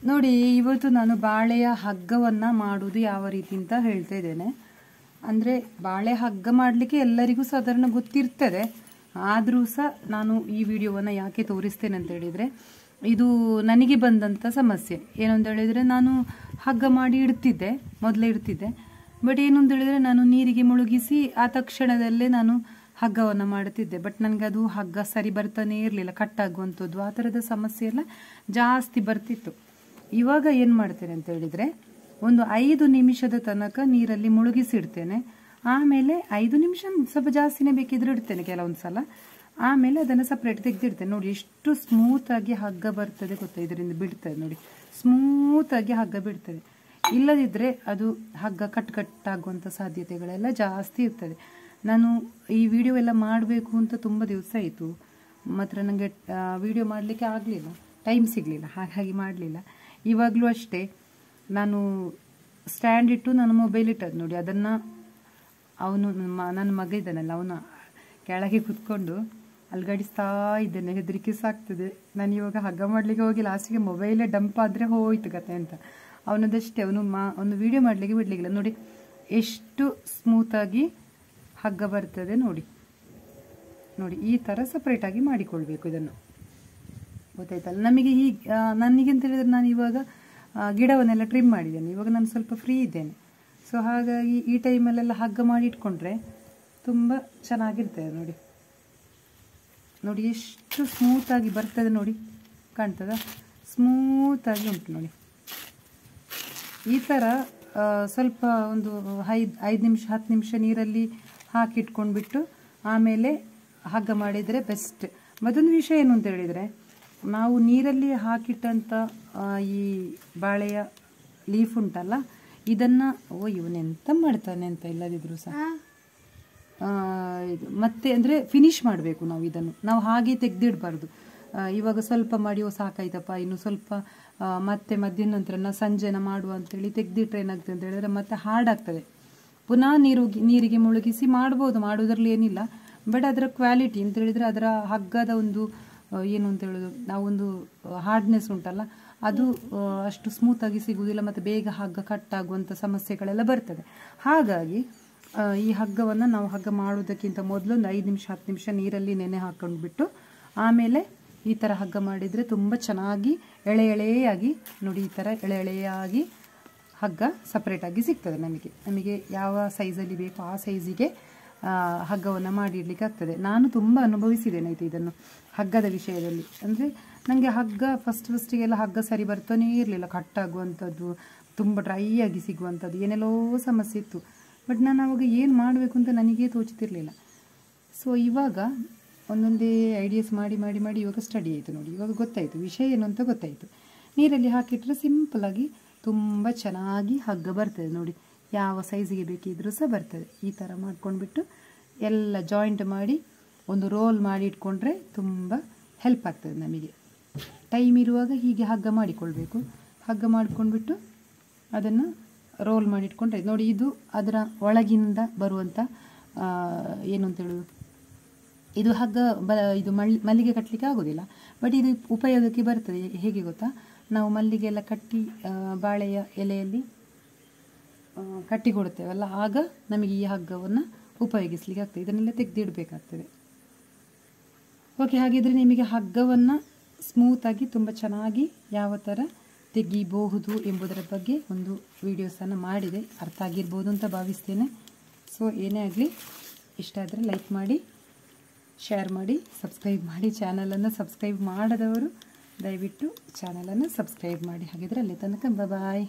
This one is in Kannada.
ನೋಡಿ, ಇವತ್ತು ನಾನು ಬಾಳೆಯ ಹಗ್ಗವನ್ನು ಮಾಡೋದು ಯಾವ ರೀತಿ ಅಂತ ಹೇಳ್ತಾ ಇದ್ದೇನೆ. ಅಂದರೆ ಬಾಳೆ ಹಗ್ಗ ಮಾಡಲಿಕ್ಕೆ ಎಲ್ಲರಿಗೂ ಸಾಧಾರಣ ಗೊತ್ತಿರ್ತದೆ. ಆದರೂ ಸಹ ನಾನು ಈ ವಿಡಿಯೋವನ್ನು ಯಾಕೆ ತೋರಿಸ್ತೇನೆ ಅಂತ ಹೇಳಿದರೆ, ಇದು ನನಗೆ ಬಂದಂಥ ಸಮಸ್ಯೆ. ಏನು ಅಂತ ಹೇಳಿದರೆ, ನಾನು ಹಗ್ಗ ಮಾಡಿ ಮೊದಲೇ ಇಡ್ತಿದ್ದೆ. ಬಟ್ ಏನು ಅಂತ ಹೇಳಿದರೆ, ನಾನು ನೀರಿಗೆ ಮುಳುಗಿಸಿ ಆ ತಕ್ಷಣದಲ್ಲೇ ನಾನು ಹಗ್ಗವನ್ನು ಮಾಡುತ್ತಿದ್ದೆ. ಬಟ್ ನನಗೆ ಅದು ಹಗ್ಗ ಸರಿ ಬರ್ತಾನೆ ಇರಲಿಲ್ಲ, ಕಟ್ಟಾಗುವಂಥದ್ದು, ಆ ಥರದ ಸಮಸ್ಯೆ ಎಲ್ಲ ಜಾಸ್ತಿ ಬರ್ತಿತ್ತು. ಇವಾಗ ಏನು ಮಾಡ್ತೇನೆ ಅಂತ ಹೇಳಿದರೆ, ಒಂದು 5 ನಿಮಿಷದ ತನಕ ನೀರಲ್ಲಿ ಮುಳುಗಿಸಿಡ್ತೇನೆ. ಆಮೇಲೆ 5 ನಿಮಿಷ ಸ್ವಲ್ಪ ಜಾಸ್ತಿನೇ ಬೇಕಿದ್ರೆ ಇಡ್ತೇನೆ ಕೆಲವೊಂದು ಸಲ. ಆಮೇಲೆ ಅದನ್ನು ಸಪ್ರೇಟ್ ತೆಗೆದಿಡ್ತೇನೆ. ನೋಡಿ ಎಷ್ಟು ಸ್ಮೂತಾಗಿ ಹಗ್ಗ ಬರ್ತದೆ ಗೊತ್ತಾ, ಇದರಿಂದ ಬಿಡ್ತದೆ ನೋಡಿ, ಸ್ಮೂತಾಗಿ ಹಗ್ಗ ಬಿಡ್ತದೆ. ಇಲ್ಲದಿದ್ದರೆ ಅದು ಹಗ್ಗ ಕಟ್ಟಾಗುವಂಥ ಸಾಧ್ಯತೆಗಳೆಲ್ಲ ಜಾಸ್ತಿ ಇರ್ತದೆ. ನಾನು ಈ ವಿಡಿಯೋ ಎಲ್ಲ ಮಾಡಬೇಕು ಅಂತ ತುಂಬ ದಿವಸ ಆಯಿತು, ಮಾತ್ರ ನನಗೆ ವಿಡಿಯೋ ಮಾಡಲಿಕ್ಕೆ ಆಗಲಿಲ್ಲ, ಟೈಮ್ ಸಿಗಲಿಲ್ಲ, ಹಾಗಾಗಿ ಮಾಡಲಿಲ್ಲ. ಇವಾಗಲೂ ಅಷ್ಟೇ, ನಾನು ಸ್ಟ್ಯಾಂಡ್ ಇಟ್ಟು ನಾನು ಮೊಬೈಲ್ ಇಟ್ಟದ್ದು ನೋಡಿ, ಅದನ್ನು ಅವನು ನನ್ನ ಮಗ ಇದ್ದಾನಲ್ಲ, ಅವನು ಕೆಳಗೆ ಕೂತ್ಕೊಂಡು ಅಲ್ಗಾಡಿಸ್ತಾ ಇದ್ದೇನೆ. ಹೆದರಿಕೆ ಸಾಕ್ತದೆ. ನಾನು ಇವಾಗ ಹಗ್ಗ ಮಾಡಲಿಕ್ಕೆ ಹೋಗಿ ಲಾಸ್ಟಿಗೆ ಮೊಬೈಲೇ ಡಂಪ್ ಆದರೆ ಹೋಯ್ತು ಕತೆ ಅಂತ. ಅವನದಷ್ಟೇ, ಅವನು ವಿಡಿಯೋ ಮಾಡಲಿಕ್ಕೆ ಬಿಡಲಿಕ್ಕಿಲ್ಲ. ನೋಡಿ ಎಷ್ಟು ಸ್ಮೂತಾಗಿ ಹಗ್ಗ ಬರ್ತದೆ ನೋಡಿ. ಈ ಥರ ಸಪ್ರೇಟಾಗಿ ಮಾಡಿಕೊಳ್ಬೇಕು ಇದನ್ನು, ಗೊತ್ತಾಯ್ತಲ್ಲ ನಮಗೆ. ನನಗೆ ಅಂತ ಹೇಳಿದರೆ, ನಾನು ಇವಾಗ ಗಿಡವನ್ನೆಲ್ಲ ಟ್ರಿಮ್ ಮಾಡಿದ್ದೇನೆ. ಇವಾಗ ನಾನು ಸ್ವಲ್ಪ ಫ್ರೀ ಇದ್ದೇನೆ. ಸೊ ಹಾಗಾಗಿ ಈ ಟೈಮಲ್ಲೆಲ್ಲ ಹಗ್ಗ ಮಾಡಿ ಇಟ್ಕೊಂಡ್ರೆ ತುಂಬ ಚೆನ್ನಾಗಿರ್ತದೆ. ನೋಡಿ ಎಷ್ಟು ಸ್ಮೂತಾಗಿ ಬರ್ತದೆ ನೋಡಿ, ಕಾಣ್ತದ? ಸ್ಮೂತಾಗಿ ಉಂಟು ನೋಡಿ. ಈ ಥರ ಸ್ವಲ್ಪ ಒಂದು 5 ನಿಮಿಷ 10 ನಿಮಿಷ ನೀರಲ್ಲಿ ಹಾಕಿಟ್ಕೊಂಡ್ಬಿಟ್ಟು ಆಮೇಲೆ ಹಗ್ಗ ಮಾಡಿದರೆ ಬೆಸ್ಟ್. ಮತ್ತೊಂದು ವಿಷಯ ಏನು ಅಂತ ಹೇಳಿದರೆ, ನಾವು ನೀರಲ್ಲಿ ಹಾಕಿಟ್ಟಂಥ ಈ ಬಾಳೆಯ ಲೀಫ್ ಉಂಟಲ್ಲ, ಇದನ್ನು ಇವನೆಂತ ಮಾಡ್ತಾನೆ ಅಂತ ಇಲ್ಲದಿದ್ರು ಸಹ ಮತ್ತೆ ಅಂದರೆ ಫಿನಿಶ್ ಮಾಡಬೇಕು ನಾವು ಇದನ್ನು. ನಾವು ಹಾಗೆ ತೆಗೆದಿಡಬಾರ್ದು. ಇವಾಗ ಸ್ವಲ್ಪ ಮಾಡಿ ಸಾಕಾಯ್ತಪ್ಪ, ಇನ್ನು ಸ್ವಲ್ಪ ಮತ್ತೆ ಮಧ್ಯಾಹ್ನ ನಂತರ ಸಂಜೆನ ಮಾಡುವ ಅಂತೇಳಿ ತೆಗೆದಿಟ್ರೆ ಏನಾಗ್ತದೆ ಅಂತ ಹೇಳಿದ್ರೆ ಮತ್ತೆ ಹಾರ್ಡಾಗ್ತದೆ. ಪುನಃ ನೀರಿಗೆ ಮುಳುಗಿಸಿ ಮಾಡೋದ್ರಲ್ಲಿ ಏನಿಲ್ಲ. ಬಟ್ ಅದರ ಕ್ವಾಲಿಟಿ ಅಂತ ಹೇಳಿದರೆ, ಅದರ ಹಗ್ಗದ ಒಂದು ಏನು ಅಂತ ಹೇಳೋದು, ನಾವೊಂದು ಹಾರ್ಡ್ನೆಸ್ ಉಂಟಲ್ಲ, ಅದು ಅಷ್ಟು ಸ್ಮೂತಾಗಿ ಸಿಗುವುದಿಲ್ಲ. ಮತ್ತು ಬೇಗ ಹಗ್ಗ ಕಟ್ಟಾಗುವಂಥ ಸಮಸ್ಯೆಗಳೆಲ್ಲ ಬರ್ತದೆ. ಹಾಗಾಗಿ ಈ ಹಗ್ಗವನ್ನು ನಾವು ಹಗ್ಗ ಮಾಡೋದಕ್ಕಿಂತ ಮೊದಲು ಒಂದು 5 ನಿಮಿಷ 10 ನಿಮಿಷ ನೀರಲ್ಲಿ ನೆನೆ ಹಾಕೊಂಡ್ಬಿಟ್ಟು ಆಮೇಲೆ ಈ ಥರ ಹಗ್ಗ ಮಾಡಿದರೆ ತುಂಬ ಚೆನ್ನಾಗಿ ಎಳೆಯಾಗಿ ನೋಡಿ, ಈ ಥರ ಎಳೆಯಾಗಿ ಹಗ್ಗ ಸಪ್ರೇಟಾಗಿ ಸಿಗ್ತದೆ. ನಮಗೆ ಯಾವ ಸೈಜಲ್ಲಿ ಬೇಕೋ ಆ ಸೈಜಿಗೆ ಹಗ್ಗವನ್ನು ಮಾಡಿ ಇಡಲಿಕ್ಕೆ ಆಗ್ತದೆ. ನಾನು ತುಂಬ ಅನುಭವಿಸಿದ್ದೇನೆ ಇದನ್ನು ಹಗ್ಗದ ವಿಷಯದಲ್ಲಿ. ಅಂದರೆ ನನಗೆ ಹಗ್ಗ ಫಸ್ಟಿಗೆಲ್ಲ ಹಗ್ಗ ಸರಿ ಬರ್ತಾನೇ ಇರಲಿಲ್ಲ, ಕಟ್ಟಾಗುವಂಥದ್ದು, ತುಂಬ ಡ್ರೈ ಆಗಿ ಸಿಗುವಂಥದ್ದು, ಏನೆಲ್ಲೋ ಸಮಸ್ಯೆ ಇತ್ತು. ಬಟ್ ನಾನು ಅವಾಗ ಏನು ಮಾಡಬೇಕು ಅಂತ ನನಗೇ ತೋಚ್ತಿರ್ಲಿಲ್ಲ. ಸೊ ಇವಾಗ ಒಂದೊಂದೇ ಐಡಿಯಾಸ್ ಮಾಡಿ ಇವಾಗ ಸ್ಟಡಿ ಆಯಿತು ನೋಡಿ. ಇವಾಗ ಗೊತ್ತಾಯಿತು ವಿಷಯ ಏನು ಅಂತ ಗೊತ್ತಾಯಿತು. ನೀರಲ್ಲಿ ಹಾಕಿಟ್ರೆ ಸಿಂಪಲಾಗಿ ತುಂಬ ಚೆನ್ನಾಗಿ ಹಗ್ಗ ಬರ್ತದೆ ನೋಡಿ. ಯಾವ ಸೈಜಿಗೆ ಬೇಕಿದ್ರೂ ಸಹ ಬರ್ತದೆ. ಈ ಥರ ಮಾಡ್ಕೊಂಡ್ಬಿಟ್ಟು ಎಲ್ಲ ಜಾಯಿಂಟ್ ಮಾಡಿ ಒಂದು ರೋಲ್ ಮಾಡಿ ಇಟ್ಕೊಂಡ್ರೆ ತುಂಬ ಹೆಲ್ಪ್ ಆಗ್ತದೆ ನಮಗೆ. ಟೈಮ್ ಇರುವಾಗ ಹೀಗೆ ಹಗ್ಗ ಮಾಡಿಕೊಳ್ಬೇಕು. ಹಗ್ಗ ಮಾಡ್ಕೊಂಡ್ಬಿಟ್ಟು ಅದನ್ನು ರೋಲ್ ಮಾಡಿ ಇಟ್ಕೊಂಡ್ರೆ ನೋಡಿ, ಇದು ಅದರ ಒಳಗಿಂದ ಬರುವಂಥ ಏನು ಅಂತ ಹೇಳೋದು, ಇದು ಹಗ್ಗ ಇದು ಮಲ್ಲಿಗೆ ಕಟ್ಟಲಿಕ್ಕೆ ಆಗೋದಿಲ್ಲ. ಬಟ್ ಇದು ಉಪಯೋಗಕ್ಕೆ ಬರ್ತದೆ. ಹೇಗೆ ಗೊತ್ತಾ, ನಾವು ಮಲ್ಲಿಗೆ ಎಲ್ಲ ಕಟ್ಟಿ ಬಾಳೆಯ ಎಲೆಯಲ್ಲಿ ಕಟ್ಟಿ ಕೊಡ್ತೇವಲ್ಲ, ಆಗ ನಮಗೆ ಈ ಹಗ್ಗವನ್ನು ಉಪಯೋಗಿಸ್ಲಿಕ್ಕೆ ಆಗ್ತದೆ. ಇದನ್ನೆಲ್ಲ ತೆಗೆದಿಡಬೇಕಾಗ್ತದೆ. ಓಕೆ, ಹಾಗಿದ್ರೆ ನಿಮಗೆ ಹಗ್ಗವನ್ನು ಸ್ಮೂತಾಗಿ ತುಂಬ ಚೆನ್ನಾಗಿ ಯಾವ ಥರ ತೆಗಿಬಹುದು ಎಂಬುದರ ಬಗ್ಗೆ ಒಂದು ವಿಡಿಯೋಸನ್ನು ಮಾಡಿದೆ. ಅರ್ಥ ಆಗಿರ್ಬೋದು ಅಂತ ಭಾವಿಸ್ತೇನೆ. ಸೊ ಏನೇ ಆಗಲಿ, ಇಷ್ಟ ಆದರೆ ಲೈಕ್ ಮಾಡಿ, ಶೇರ್ ಮಾಡಿ, ಸಬ್ಸ್ಕ್ರೈಬ್ ಮಾಡಿ. ಚಾನಲನ್ನು ಸಬ್ಸ್ಕ್ರೈಬ್ ಮಾಡದವರು ದಯವಿಟ್ಟು ಚಾನಲನ್ನು ಸಬ್ಸ್ಕ್ರೈಬ್ ಮಾಡಿ. ಹಾಗಿದ್ರೆ ಅಲ್ಲಿ ತನಕ ಬಾಯ್.